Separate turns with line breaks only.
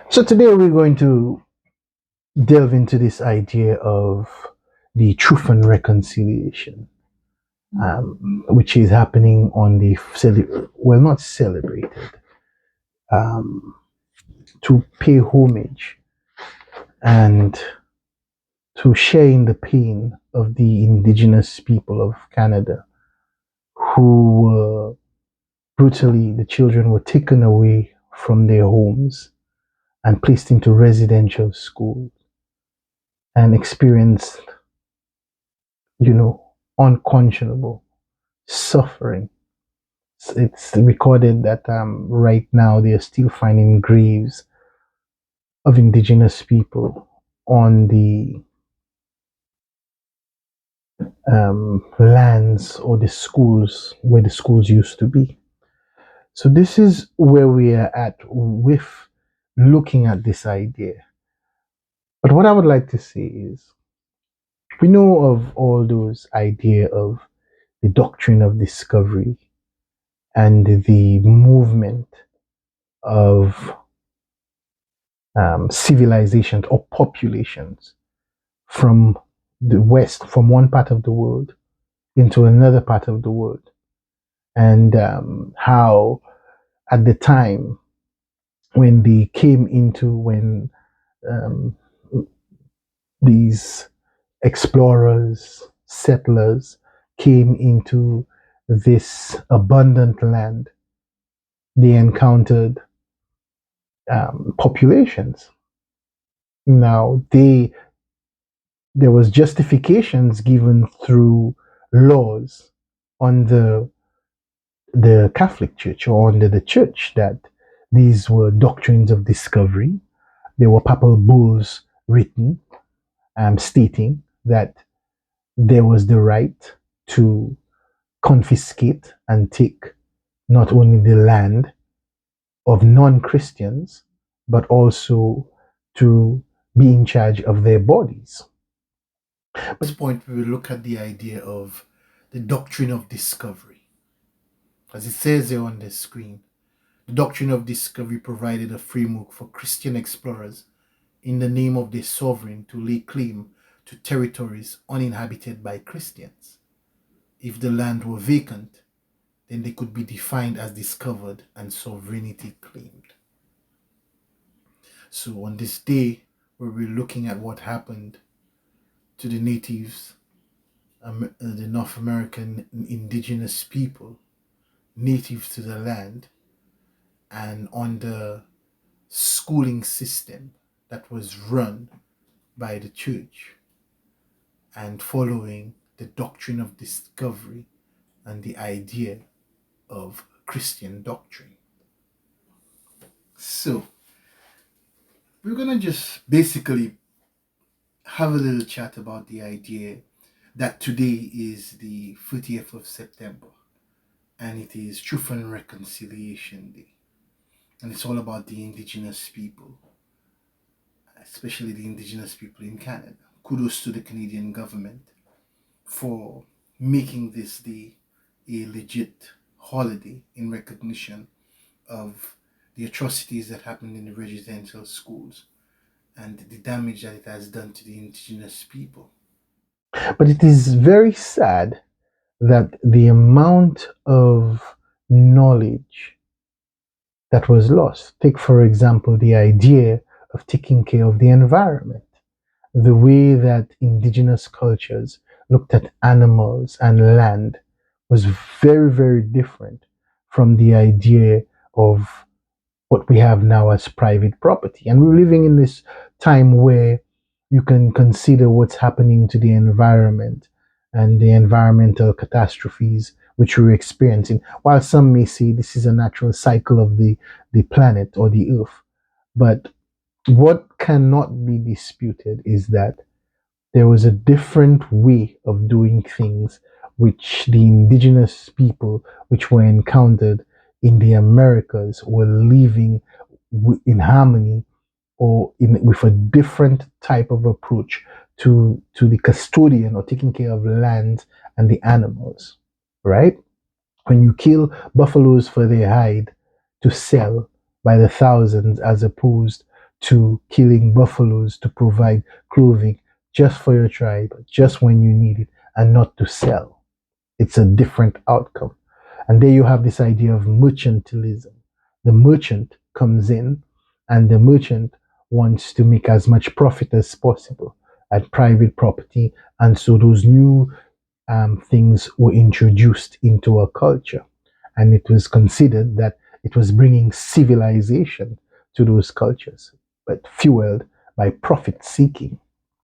So today we're going to delve into this idea of the truth and reconciliation, which is happening on the not celebrated, um, to pay homage and to share in the pain of the Indigenous people of Canada, who were brutally, the children were taken away from their homes and placed into residential schools and experienced, you know, unconscionable suffering. It's recorded that right now they are still finding graves of indigenous people on the lands or the schools where the schools used to be. So this is where we are at with looking at this idea. But what I would like to say is we know of all those idea of the doctrine of discovery and the movement of civilizations or populations from the West, from one part of the world into another part of the world, and how at the time when they came into, when um, these explorers, settlers came into this abundant land, they encountered populations. Now there was justifications given through laws on the Catholic Church or under the church that these were doctrines of discovery. There were papal bulls written stating that there was the right to confiscate and take not only the land of non-Christians, but also to be in charge of their bodies. At this point, we will look at the idea of the doctrine of discovery. As it says there on the screen, the doctrine of discovery provided a framework for Christian explorers in the name of their sovereign to lay claim to territories uninhabited by Christians. If the land were vacant, then they could be defined as discovered and sovereignty claimed. So on this day, where we're looking at what happened to the natives, the North American indigenous people, native to the land, and on the schooling system that was run by the church and following the doctrine of discovery and the idea of Christian doctrine. So, we're going to just basically have a little chat about the idea that today is the 30th of September and it is Truth and Reconciliation Day. And it's all about the Indigenous people, especially the Indigenous people in Canada. Kudos to the Canadian government for making this day a legit holiday in recognition of the atrocities that happened in the residential schools and the damage that it has done to the indigenous people. But it is very sad that the amount of knowledge that was lost. Take, for example, the idea of taking care of the environment, the way that indigenous cultures looked at animals and land was very, very different from the idea of what we have now as private property. And we're living in this time where you can consider what's happening to the environment and the environmental catastrophes which we're experiencing. While some may say this is a natural cycle of the planet or the earth, but what cannot be disputed is that there was a different way of doing things which the indigenous people which were encountered in the Americas were living in harmony or with a different type of approach to the custodian or taking care of land and the animals, right? When you kill buffaloes for their hide to sell by the thousands as opposed
to killing buffaloes to provide clothing just for your tribe, just when you need it, and not to sell. It's a different outcome. And there you have this idea of mercantilism. The merchant comes in and the merchant wants to make as much profit as possible at private property. And so those new things were introduced into our culture. And it was considered that it was bringing civilization to those cultures, but fueled by profit seeking.